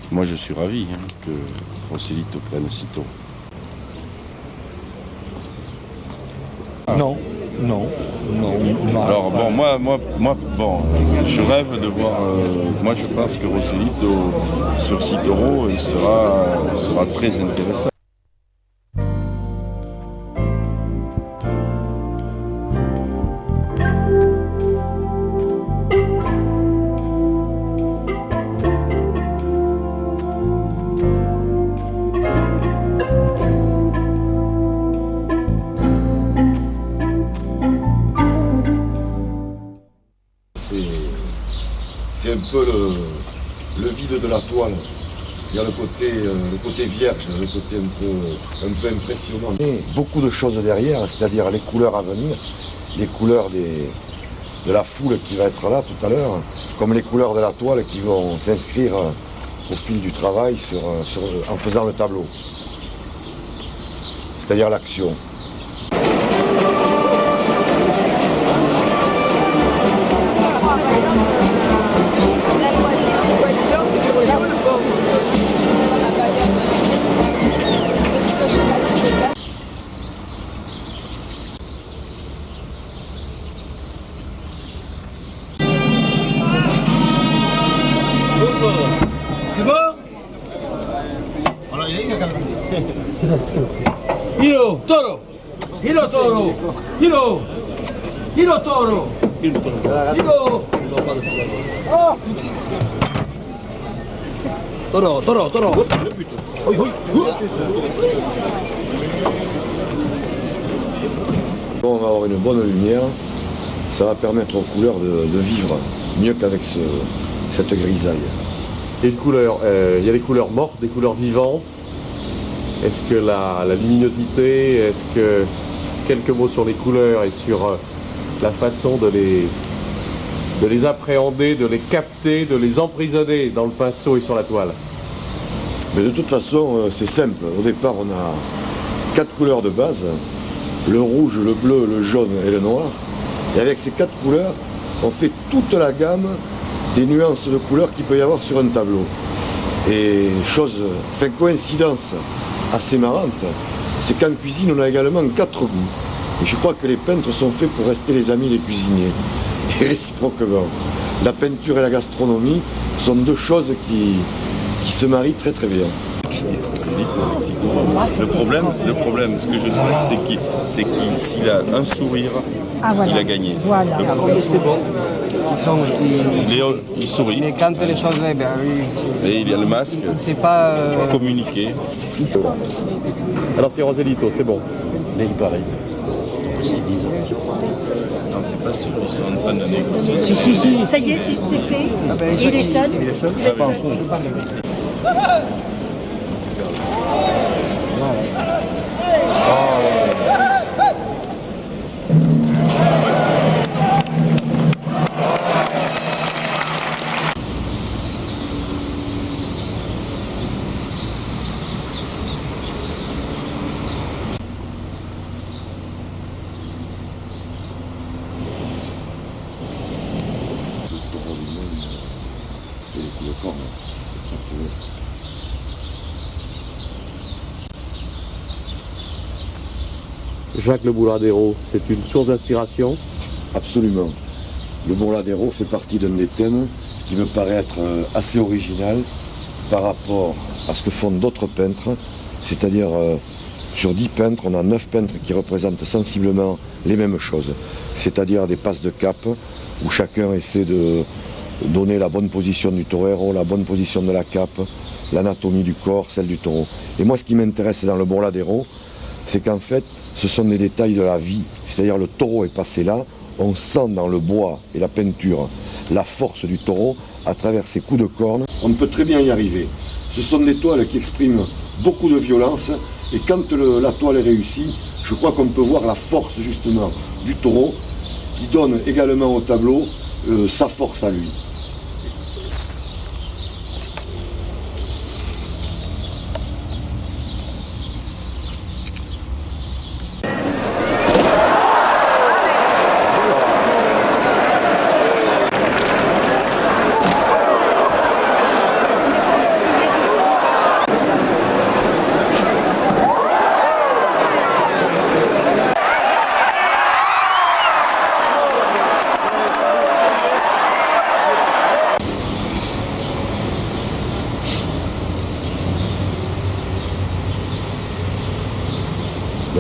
Moi je suis ravi que Rossellito prenne Citoro. Non, non, non. Alors bon, bon, je rêve de voir. Moi, je pense que Rossellito sur Citoro, il sera très intéressant. C'est un peu le vide de la toile. Il y a le côté vierge, le côté un peu impressionnant. Et beaucoup de choses derrière, c'est-à-dire les couleurs à venir, les couleurs de la foule qui va être là tout à l'heure, comme les couleurs de la toile qui vont s'inscrire au fil du travail en faisant le tableau. C'est-à-dire l'action. C'est bon? Hiro, toro! Hiro, toro! Hiro! Hiro, toro! Hiro! Toro, toro, toro. Hoi, hoi. On va avoir une bonne lumière, ça va permettre aux couleurs de vivre mieux qu'avec cette grisaille. Et de couleurs, il y a des couleurs mortes, des couleurs vivantes. Est-ce que la luminosité, est-ce que quelques mots sur les couleurs et sur la façon de les appréhender, de les capter, de les emprisonner dans le pinceau et sur la toile? Mais de toute façon, c'est simple. Au départ, on a 4 couleurs de base, le rouge, le bleu, le jaune et le noir. Et avec ces 4 couleurs, on fait toute la gamme des nuances de couleurs qu'il peut y avoir sur un tableau. Et coïncidence assez marrante, c'est qu'en cuisine, on a également 4 goûts. Et je crois que les peintres sont faits pour rester les amis des cuisiniers. Et réciproquement. La peinture et la gastronomie sont 2 choses qui se marient très très bien. Le problème, ce que je souhaite, c'est qu'il s'il a un sourire, voilà. il a gagné. Voilà. C'est bon. Il sourit. Mais quand les choses vont bien, oui. Et il a le masque C'est pas. pour communiquer. Alors c'est Rossellito, c'est bon. Mais il paraît. Non, c'est pas sûr, ils sont en train de négocier. Si. Ça y est, c'est fait. Il est seul. Jacques Le Bouladero, c'est une source d'inspiration? Absolument. Le Bourladero fait partie d'un des thèmes qui me paraît être assez original par rapport à ce que font d'autres peintres, c'est-à-dire sur 10 peintres, on a 9 peintres qui représentent sensiblement les mêmes choses, c'est-à-dire des passes de cap où chacun essaie de donner la bonne position du torero, la bonne position de la cape, l'anatomie du corps, celle du taureau. Et moi, ce qui m'intéresse dans le Bourladero, c'est qu'en fait, ce sont des détails de la vie, c'est-à-dire le taureau est passé là, on sent dans le bois et la peinture la force du taureau à travers ses coups de corne. On peut très bien y arriver. Ce sont des toiles qui expriment beaucoup de violence et quand la toile est réussie, je crois qu'on peut voir la force justement du taureau qui donne également au tableau sa force à lui.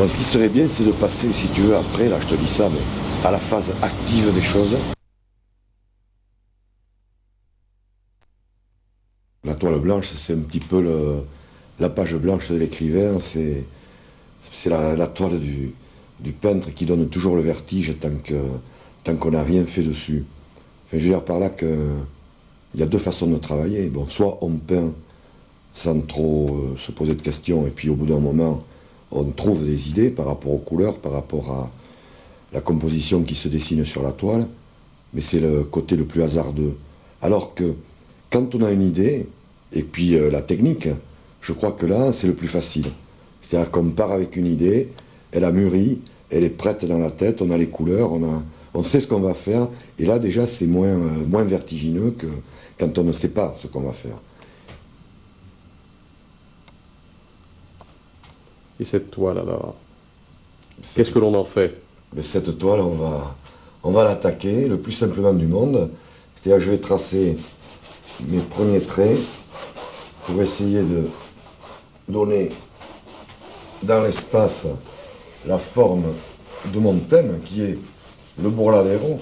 ce qui serait bien, c'est de passer, si tu veux, après, là je te dis ça, mais à la phase active des choses. La toile blanche, c'est un petit peu la page blanche de l'écrivain, c'est la toile du peintre qui donne toujours le vertige tant qu'on n'a rien fait dessus. Enfin, je veux dire par là qu'il y a deux façons de travailler. Bon, soit on peint sans trop se poser de questions, et puis au bout d'un moment, on trouve des idées par rapport aux couleurs, par rapport à la composition qui se dessine sur la toile, mais c'est le côté le plus hasardeux. Alors que quand on a une idée, et puis la technique, je crois que là, c'est le plus facile. C'est-à-dire qu'on part avec une idée, elle a mûri, elle est prête dans la tête, on a les couleurs, on sait ce qu'on va faire, et là déjà c'est moins vertigineux que quand on ne sait pas ce qu'on va faire. Et cette toile alors, qu'est-ce que l'on en fait? Mais cette toile, on va l'attaquer le plus simplement du monde. C'est-à-dire que je vais tracer mes premiers traits pour essayer de donner dans l'espace la forme de mon thème qui est le Burladero.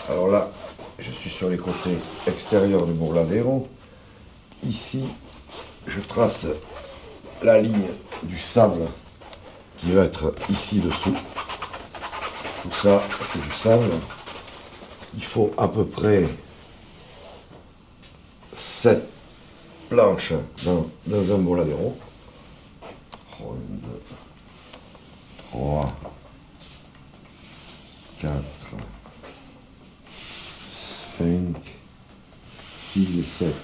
Alors là, je suis sur les côtés extérieurs du Burladero. Ici, je trace la ligne du sable qui va être ici dessous. Tout ça, c'est du sable. Il faut à peu près 7 planches dans un Burladero. 1, 2, 3, 4, 5, 6 et 7.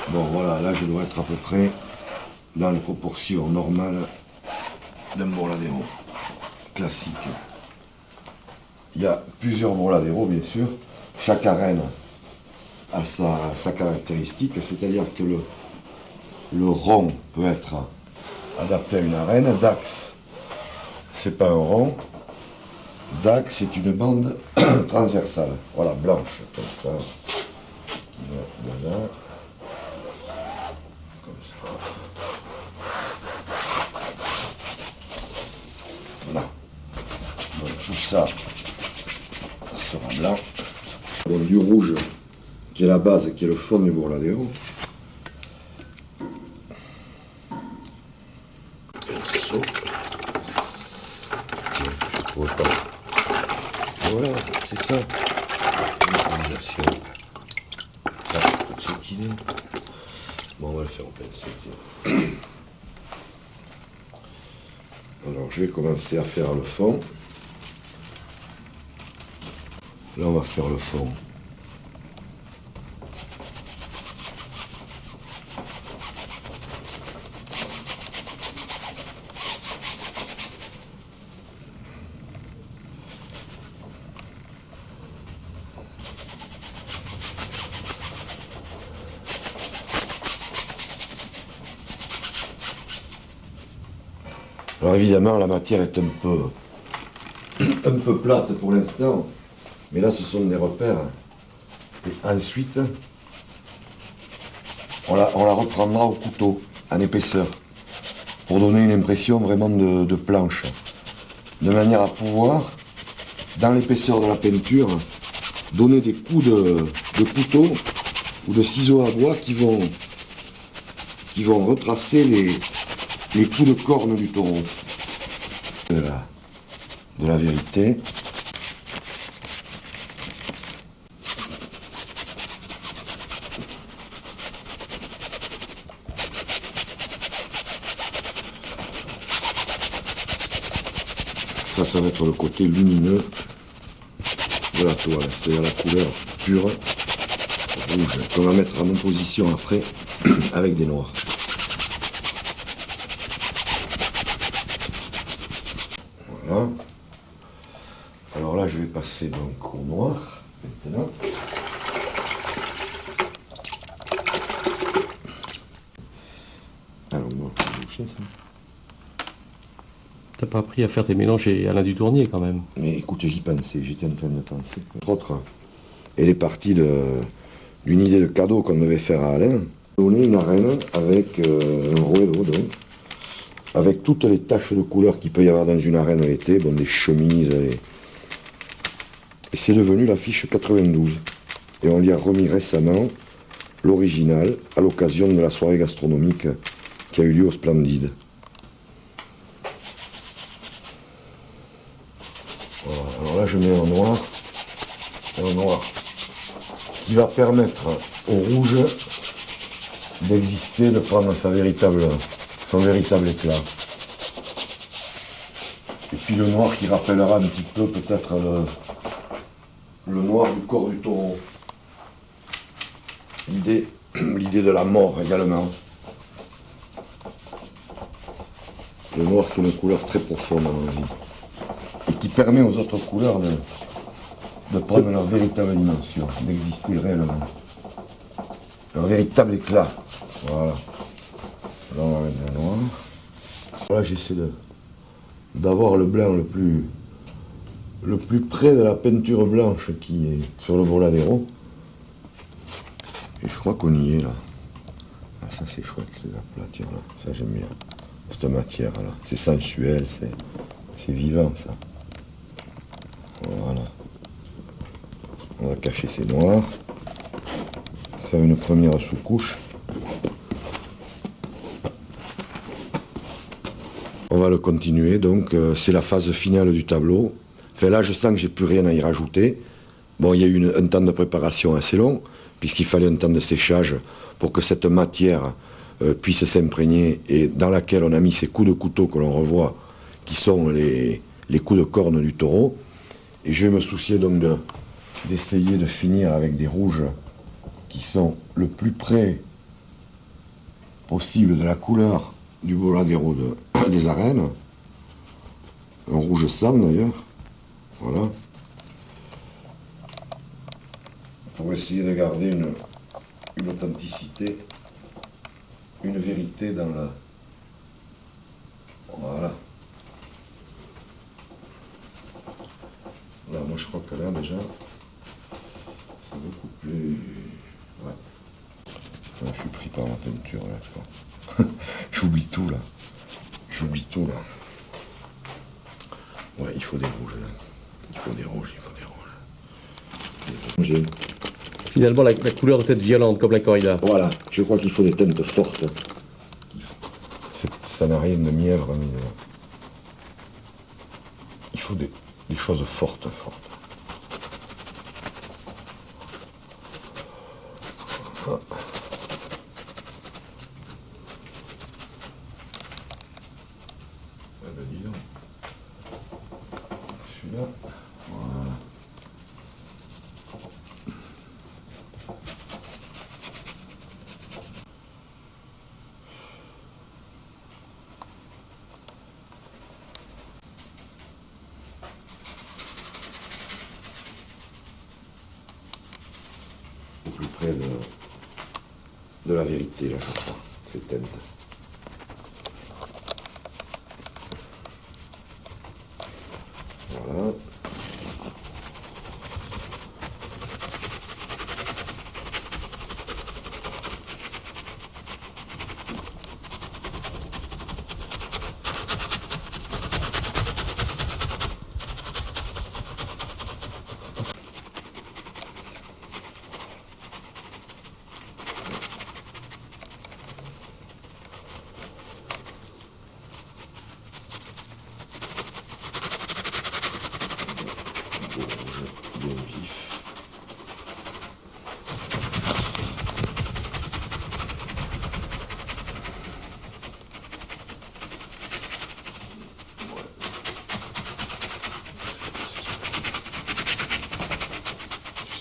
Bon voilà, là je dois être à peu près dans les proportions normales d'un Burladero classique. Il y a plusieurs Burladeros bien sûr, chaque arène a sa caractéristique, c'est-à-dire que le rond peut être adapté à une arène. Dax, c'est pas un rond, Dax c'est une bande transversale, voilà, blanche, comme ça, voilà. Voilà. Donc tout ça sera blanc. Bon, du rouge, qui est la base, qui est le fond du Burladero. Pinceau. Je trouve pas. Voilà, c'est ça. L'utilisation. Là, c'est ce qu'il est. Bon, on va le faire au pinceau. Tiens. Alors je vais commencer à faire le fond. Là on va faire le fond. Alors évidemment, la matière est un peu plate pour l'instant, mais là ce sont des repères. Et ensuite, on la reprendra au couteau, en épaisseur, pour donner une impression vraiment de planche. De manière à pouvoir, dans l'épaisseur de la peinture, donner des coups de couteau ou de ciseaux à bois qui vont retracer les coups de corne du taureau. De la vérité. Ça va être le côté lumineux de la toile, c'est-à-dire la couleur pure, rouge, qu'on va mettre en opposition après avec des noirs. Voilà. Alors là, je vais passer donc au noir, maintenant. Alors, moi, je vais boucher ça. T'as pas appris à faire tes mélanges chez Alain Dutournier quand même? Mais écoute, j'y pensais, j'étais en train de penser. Entre autres, elle est partie d'une idée de cadeau qu'on devait faire à Alain. Donner une arène avec un rouleau, donc, avec toutes les taches de couleur qu'il peut y avoir dans une arène l'été, bon, des chemises, et c'est devenu l'affiche 92. Et on lui a remis récemment l'original à l'occasion de la soirée gastronomique qui a eu lieu au Splendide. Voilà. Alors là je mets un noir qui va permettre au rouge d'exister, de prendre son véritable éclat. Et puis le noir qui rappellera un petit peu peut-être le noir du corps du taureau. L'idée de la mort également. Le noir qui est une couleur très profonde dans la vie. Et qui permet aux autres couleurs de prendre leur véritable dimension, d'exister réellement. Leur véritable éclat. Voilà. Là on va mettre le noir. Là j'essaie d'avoir le blanc le plus près de la peinture blanche qui est sur le Voladero. Et je crois qu'on y est là. Ah, ça c'est chouette les aplatures là. Ça j'aime bien. Cette matière là. C'est sensuel, c'est vivant ça. Voilà. On va cacher ces noirs. Faire une première sous-couche. On va le continuer, donc c'est la phase finale du tableau. Enfin là je sens que j'ai plus rien à y rajouter. Bon, il y a eu un temps de préparation assez long, puisqu'il fallait un temps de séchage pour que cette matière puisse s'imprégner, et dans laquelle on a mis ces coups de couteau que l'on revoit, qui sont les coups de corne du taureau. Et je vais me soucier donc d'essayer de finir avec des rouges qui sont le plus près possible de la couleur du Voladero des arènes. Un rouge sang d'ailleurs. Voilà. Pour essayer de garder une authenticité, une vérité dans la... Voilà. Là, moi je crois que là déjà, c'est beaucoup plus... Ouais. Là, je suis pris par la peinture là, tu vois. J'oublie tout là. J'oublie tout là. Ouais, il faut des rouges là. Il faut des rouges. Finalement, la couleur doit être violente comme la corrida. Voilà, je crois qu'il faut des teintes fortes. Ça n'a rien de mièvre, mais il faut des choses fortes. Ah. Ah ben dis donc. Celui-là, voilà. Au plus près de la vérité, là, je crois, ces teintes. Voilà. Rouge bien vif.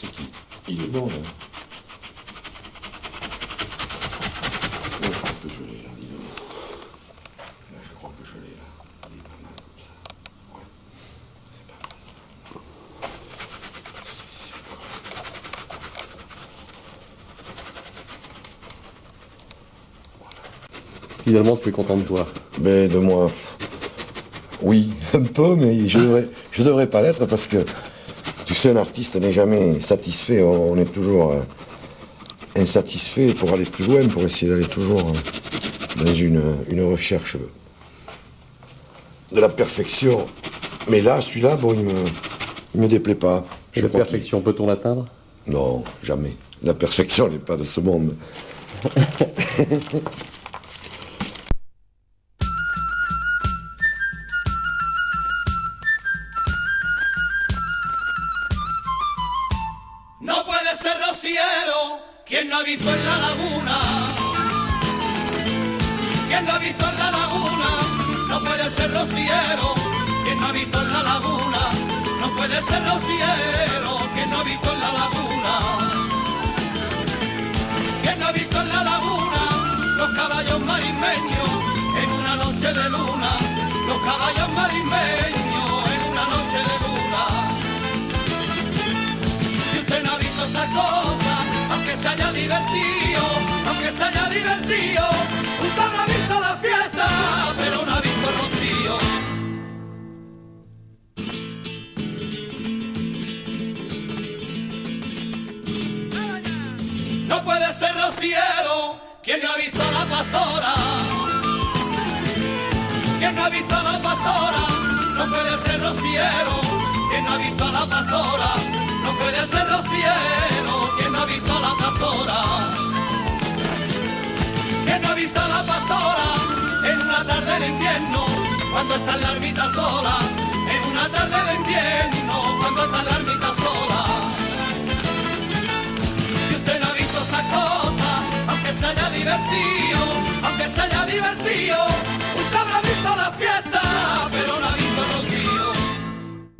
Tu sais qu'il est bon là. Je crois que je l'ai là, dis donc. Là, je crois que je l'ai là. Il est pas mal comme ça. Ouais. C'est pas mal. Finalement, tu es content de toi. Mais de moi, oui, un peu, mais je devrais pas l'être parce que, tu sais, un artiste n'est jamais satisfait, on est toujours insatisfait pour aller plus loin, pour essayer d'aller toujours dans une recherche de la perfection. Mais là, celui-là, bon, il me déplaît pas. Et la perfection, peut-on l'atteindre? Non, jamais. La perfection n'est pas de ce monde. No puede ser rociero quien no ha visto en la laguna. Quien no ha visto en la laguna. No puede ser rociero quien no ha visto en la laguna. No puede ser rociero quien no ha visto en la laguna. Quien no ha visto en la laguna los caballos marismeños en una noche de luna. Los caballos marismeños en una noche de luna. Si usted no ha visto esa cosa, aunque se haya divertido, aunque se haya divertido, usted no ha visto la fiesta, pero no ha visto el rocío. No puede ser rociero quien no ha visto a la pastora. Quien no ha visto a la pastora. No puede ser rociero quien no ha visto a la pastora. No puede ser rociero quien no ha visto a la pastora. Quien no ha visto a la pastora en una tarde de invierno cuando está en la ermita sola. En una tarde de invierno cuando está en la ermita sola. Si usted no ha visto esas cosas, aunque se haya divertido, aunque se haya divertido,